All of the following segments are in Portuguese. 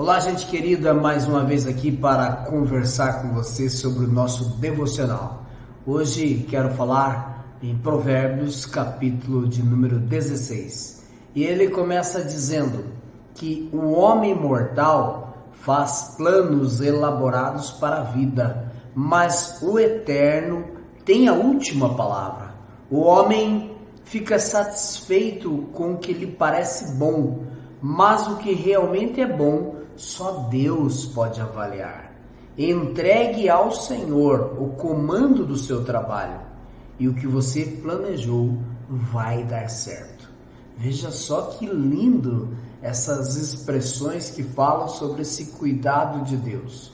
Olá, gente querida, mais uma vez aqui para conversar com você sobre o nosso devocional. Hoje quero falar em Provérbios, capítulo de número 16. E ele começa dizendo que o homem mortal faz planos elaborados para a vida, mas o Eterno tem a última palavra. O homem fica satisfeito com o que lhe parece bom, mas o que realmente é bom só Deus pode avaliar. Entregue ao Senhor o comando do seu trabalho e o que você planejou vai dar certo. Veja só que lindo essas expressões que falam sobre esse cuidado de Deus.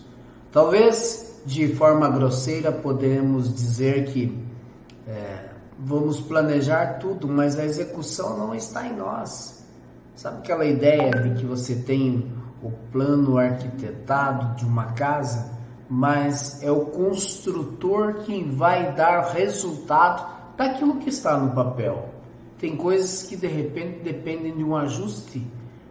Talvez de forma grosseira podemos dizer que vamos planejar tudo, mas a execução não está em nós. Sabe aquela ideia de que você tem o plano arquitetado de uma casa, mas é o construtor quem vai dar resultado daquilo que está no papel. Tem coisas que de repente dependem de um ajuste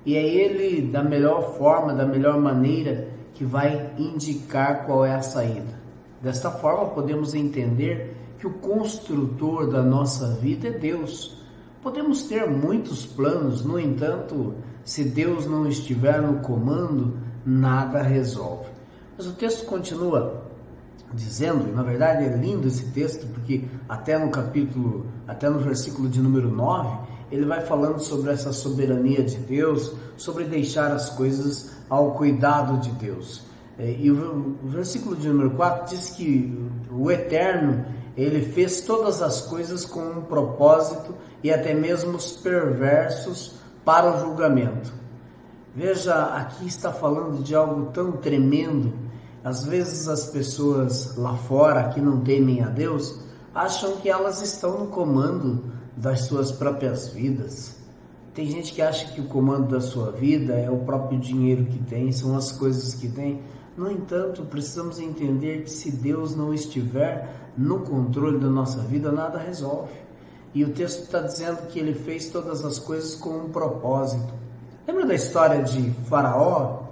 e é ele da melhor forma, da melhor maneira que vai indicar qual é a saída. Desta forma podemos entender que o construtor da nossa vida é Deus. Podemos ter muitos planos, no entanto, se Deus não estiver no comando, nada resolve. Mas o texto continua dizendo, e na verdade é lindo esse texto, porque até no versículo de número 9, ele vai falando sobre essa soberania de Deus, sobre deixar as coisas ao cuidado de Deus. E o versículo de número 4 diz que o Eterno, ele fez todas as coisas com um propósito e até mesmo os perversos para o julgamento. Veja, aqui está falando de algo tão tremendo. Às vezes as pessoas lá fora que não temem a Deus acham que elas estão no comando das suas próprias vidas. Tem gente que acha que o comando da sua vida é o próprio dinheiro que tem, são as coisas que tem. No entanto, precisamos entender que se Deus não estiver no controle da nossa vida, nada resolve. E o texto está dizendo que ele fez todas as coisas com um propósito. Lembra da história de Faraó,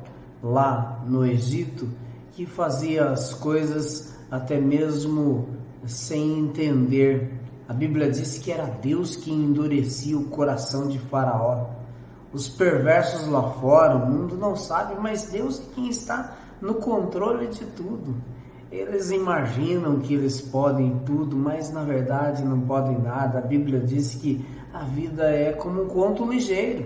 lá no Egito, que fazia as coisas até mesmo sem entender? A Bíblia diz que era Deus que endurecia o coração de Faraó. Os perversos lá fora, o mundo não sabe, mas Deus é quem está no controle de tudo. Eles imaginam que eles podem tudo, mas na verdade não podem nada. A Bíblia diz que a vida é como um conto ligeiro.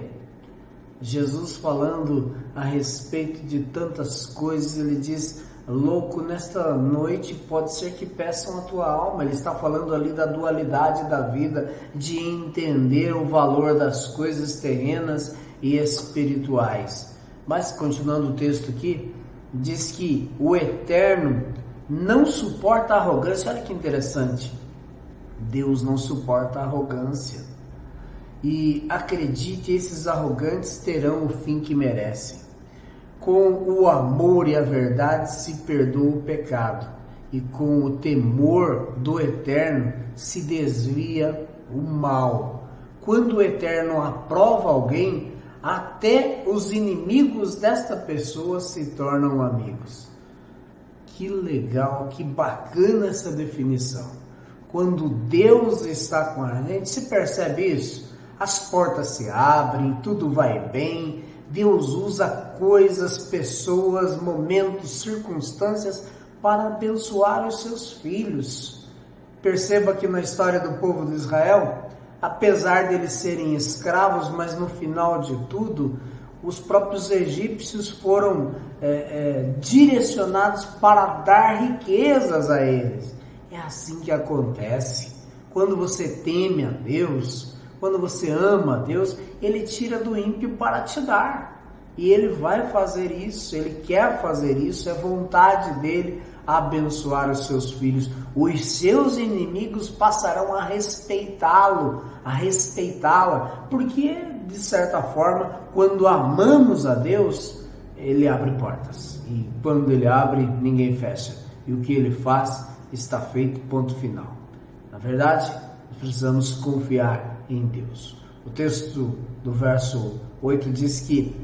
Jesus, falando a respeito de tantas coisas, ele diz: louco, nesta noite pode ser que peçam a tua alma. Ele está falando ali da dualidade da vida, de entender o valor das coisas terrenas e espirituais. Mas continuando o texto aqui, diz que o Eterno não suporta a arrogância. Olha que interessante. Deus não suporta a arrogância. E acredite, esses arrogantes terão o fim que merecem. Com o amor e a verdade se perdoa o pecado, e com o temor do Eterno se desvia o mal. Quando o Eterno aprova alguém, até os inimigos desta pessoa se tornam amigos. Que legal, que bacana essa definição. Quando Deus está com a gente, se percebe isso? As portas se abrem, tudo vai bem. Deus usa coisas, pessoas, momentos, circunstâncias para abençoar os seus filhos. Perceba que na história do povo de Israel, apesar deles serem escravos, mas no final de tudo, os próprios egípcios foram direcionados para dar riquezas a eles. É assim que acontece. Quando você teme a Deus, quando você ama a Deus, Ele tira do ímpio para te dar. E Ele vai fazer isso, Ele quer fazer isso, é vontade dEle abençoar os seus filhos. Os seus inimigos passarão a respeitá-lo, a respeitá-la, porque, de certa forma, quando amamos a Deus, Ele abre portas. E quando Ele abre, ninguém fecha. E o que Ele faz está feito, ponto final. Na verdade, precisamos confiar em Deus. O texto do verso 8 diz que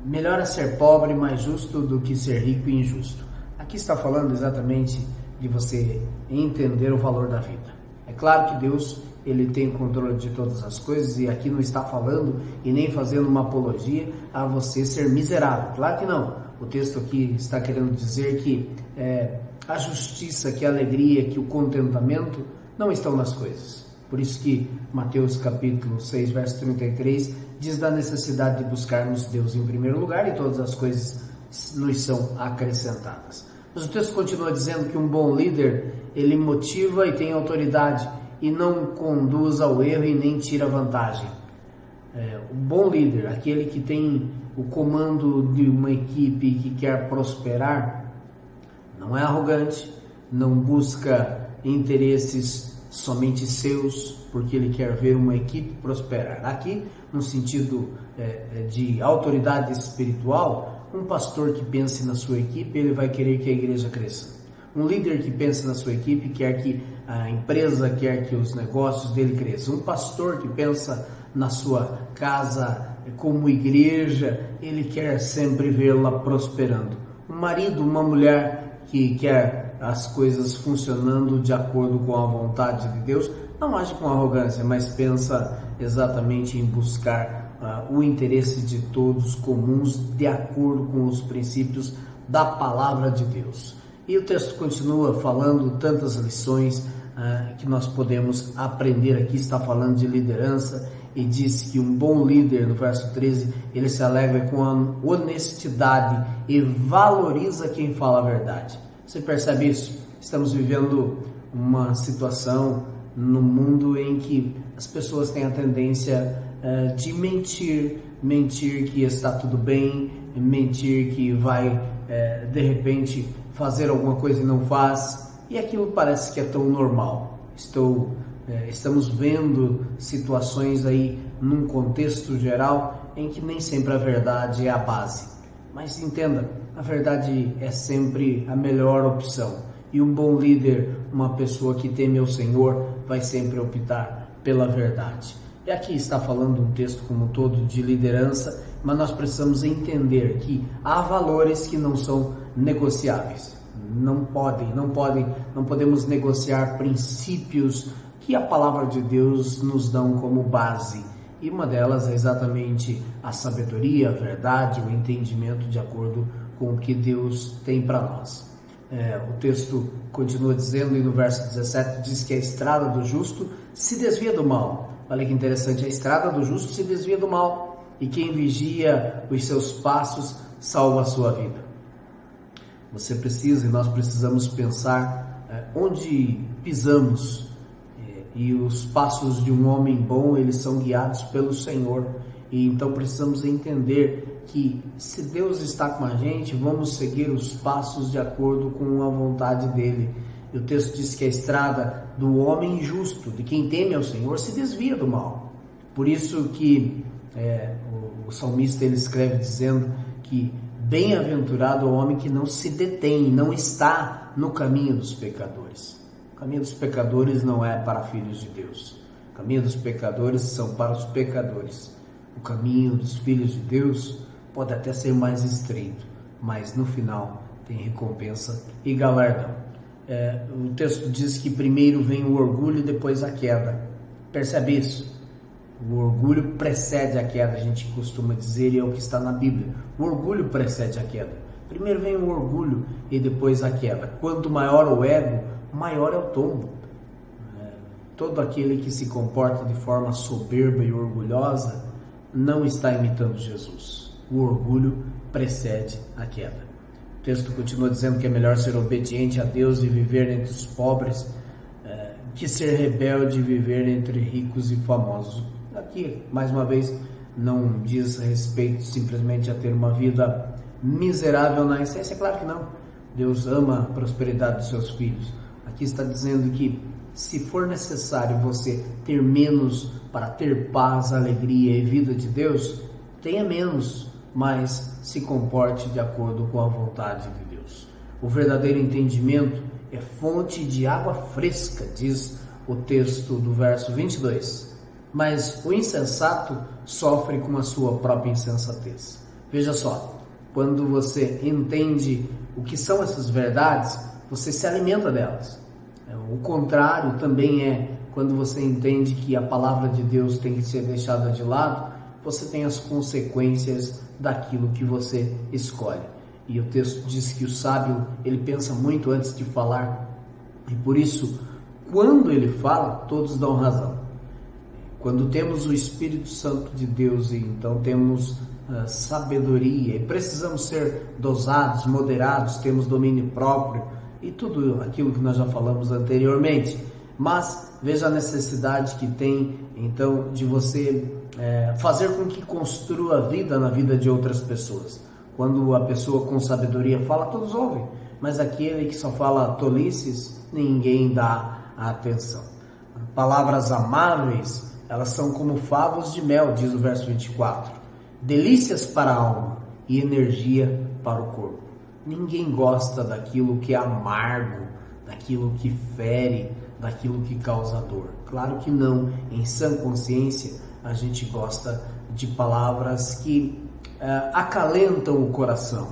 melhor é ser pobre e mais justo do que ser rico e injusto. Aqui está falando exatamente de você entender o valor da vida. É claro que Deus, Ele tem o controle de todas as coisas, e aqui não está falando e nem fazendo uma apologia a você ser miserável. Claro que não. O texto aqui está querendo dizer que a justiça, que a alegria, que o contentamento não estão nas coisas. Por isso que Mateus capítulo 6, verso 33 diz da necessidade de buscarmos Deus em primeiro lugar, e todas as coisas nos são acrescentadas. Mas o texto continua dizendo que um bom líder, ele motiva e tem autoridade, e não conduz ao erro e nem tira vantagem. O bom líder, aquele que tem o comando de uma equipe que quer prosperar, não é arrogante, não busca interesses somente seus, porque ele quer ver uma equipe prosperar. Aqui, no sentido de autoridade espiritual, um pastor que pense na sua equipe, ele vai querer que a igreja cresça. Um líder que pense na sua equipe quer que a empresa, quer que os negócios dele cresçam. Um pastor que pensa na sua casa como igreja, ele quer sempre vê-la prosperando. Um marido, uma mulher que quer as coisas funcionando de acordo com a vontade de Deus, não age com arrogância, mas pensa exatamente em buscar o interesse de todos comuns de acordo com os princípios da palavra de Deus. E o texto continua falando tantas lições que nós podemos aprender aqui. Está falando de liderança e diz que um bom líder, no verso 13, ele se alegra com a honestidade e valoriza quem fala a verdade. Você percebe isso? Estamos vivendo uma situação no mundo em que as pessoas têm a tendência de mentir que está tudo bem, mentir que vai de repente fazer alguma coisa e não faz, e aquilo parece que é tão normal. Estamos vendo situações aí num contexto geral em que nem sempre a verdade é a base, mas entenda, a verdade é sempre a melhor opção, e um bom líder, uma pessoa que teme ao Senhor, vai sempre optar pela verdade. E aqui está falando um texto como um todo de liderança, mas nós precisamos entender que há valores que não são negociáveis. Não podemos negociar princípios que a palavra de Deus nos dá como base. E uma delas é exatamente a sabedoria, a verdade, o entendimento de acordo com o que Deus tem para nós. O texto continua dizendo, e no verso 17 diz que a estrada do justo se desvia do mal. Olha que interessante, a estrada do justo se desvia do mal, e quem vigia os seus passos salva a sua vida. Você precisa, e nós precisamos pensar onde pisamos, e os passos de um homem bom, eles são guiados pelo Senhor, e então precisamos entender que se Deus está com a gente, vamos seguir os passos de acordo com a vontade dele. E o texto diz que a estrada do homem justo, de quem teme ao Senhor, se desvia do mal. Por isso que o salmista ele escreve dizendo que bem-aventurado o homem que não se detém, não está no caminho dos pecadores. O caminho dos pecadores não é para filhos de Deus. O caminho dos pecadores são para os pecadores. O caminho dos filhos de Deus pode até ser mais estreito, mas no final tem recompensa e galardão. O texto diz que primeiro vem o orgulho e depois a queda. Percebe isso? O orgulho precede a queda, a gente costuma dizer, e é o que está na Bíblia. O orgulho precede a queda. Primeiro vem o orgulho e depois a queda. Quanto maior o ego, maior é o tombo. Todo aquele que se comporta de forma soberba e orgulhosa não está imitando Jesus. O orgulho precede a queda. O texto continua dizendo que é melhor ser obediente a Deus e viver entre os pobres que ser rebelde e viver entre ricos e famosos. Aqui, mais uma vez, não diz respeito simplesmente a ter uma vida miserável na essência. Claro que não. Deus ama a prosperidade dos seus filhos. Aqui está dizendo que se for necessário você ter menos para ter paz, alegria e vida de Deus, tenha menos, mas se comporte de acordo com a vontade de Deus. O verdadeiro entendimento é fonte de água fresca, diz o texto do verso 22. Mas o insensato sofre com a sua própria insensatez. Veja só, quando você entende o que são essas verdades, você se alimenta delas. O contrário também é quando você entende que a palavra de Deus tem que ser deixada de lado, você tem as consequências daquilo que você escolhe. E o texto diz que o sábio, ele pensa muito antes de falar, e por isso, quando ele fala, todos dão razão. Quando temos o Espírito Santo de Deus, e então temos sabedoria, e precisamos ser dosados, moderados, temos domínio próprio, e tudo aquilo que nós já falamos anteriormente. Mas veja a necessidade que tem, então, de você fazer com que construa a vida na vida de outras pessoas. Quando a pessoa com sabedoria fala, todos ouvem, mas aquele que só fala tolices, ninguém dá atenção. Palavras amáveis, elas são como favos de mel, diz o verso 24. Delícias para a alma e energia para o corpo. Ninguém gosta daquilo que é amargo, daquilo que fere, daquilo que causa dor. Claro que não. Em sã consciência, a gente gosta de palavras que acalentam o coração.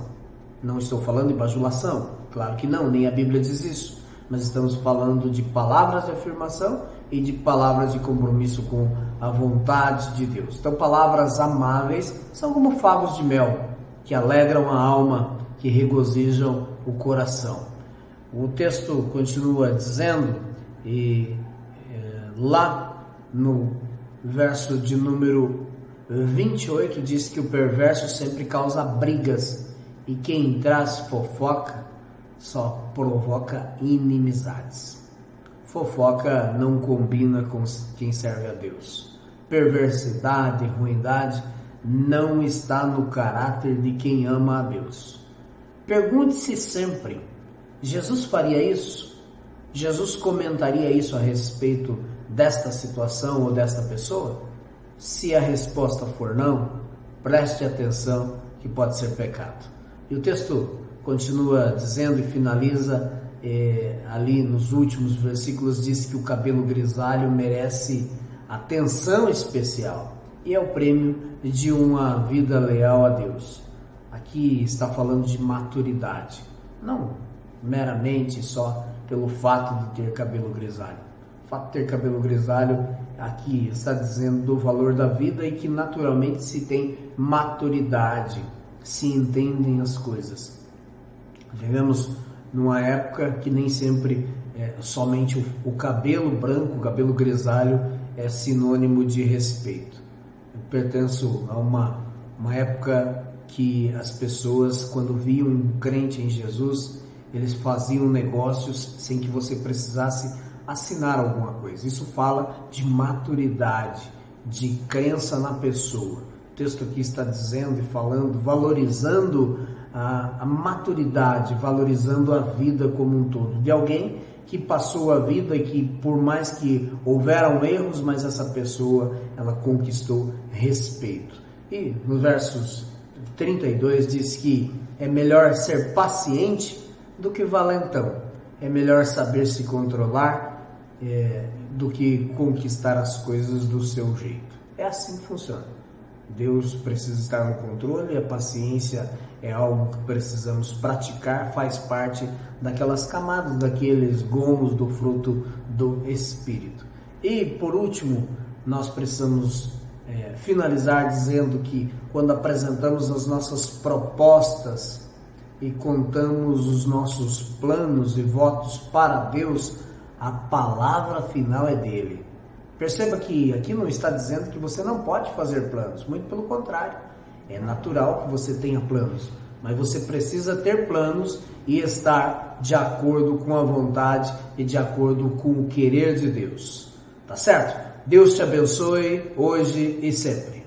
Não estou falando de bajulação, claro que não, nem a Bíblia diz isso. Mas estamos falando de palavras de afirmação e de palavras de compromisso com a vontade de Deus. Então, palavras amáveis são como favos de mel, que alegram a alma, que regozijam o coração. O texto continua dizendo, e lá no verso de número 28 diz que o perverso sempre causa brigas, e quem traz fofoca só provoca inimizades. Fofoca não combina com quem serve a Deus. Perversidade, ruindade não está no caráter de quem ama a Deus. Pergunte-se sempre, Jesus faria isso? Jesus comentaria isso a respeito desta situação ou desta pessoa? Se a resposta for não, preste atenção que pode ser pecado. E o texto continua dizendo e finaliza ali nos últimos versículos, diz que o cabelo grisalho merece atenção especial e é o prêmio de uma vida leal a Deus. Aqui está falando de maturidade, não meramente só pelo fato de ter cabelo grisalho. O fato de ter cabelo grisalho aqui está dizendo do valor da vida e que naturalmente se tem maturidade, se entendem as coisas. Vivemos numa época que nem sempre somente o cabelo branco, o cabelo grisalho é sinônimo de respeito. Eu pertenço a uma época que as pessoas, quando viam um crente em Jesus, eles faziam negócios sem que você precisasse assinar alguma coisa. Isso fala de maturidade, de crença na pessoa. O texto aqui está dizendo e falando, valorizando a maturidade, valorizando a vida como um todo, de alguém que passou a vida e que, por mais que houveram erros, mas essa pessoa, ela conquistou respeito. E nos versos 32 diz que é melhor ser paciente do que valentão, é melhor saber se controlar do que conquistar as coisas do seu jeito. É assim que funciona. Deus precisa estar no controle, a paciência é algo que precisamos praticar, faz parte daquelas camadas, daqueles gomos do fruto do Espírito. E por último, nós precisamos finalizar dizendo que quando apresentamos as nossas propostas e contamos os nossos planos e votos para Deus, a palavra final é dele. Perceba que aqui não está dizendo que você não pode fazer planos, muito pelo contrário. É natural que você tenha planos, mas você precisa ter planos e estar de acordo com a vontade e de acordo com o querer de Deus. Tá certo? Deus te abençoe hoje e sempre.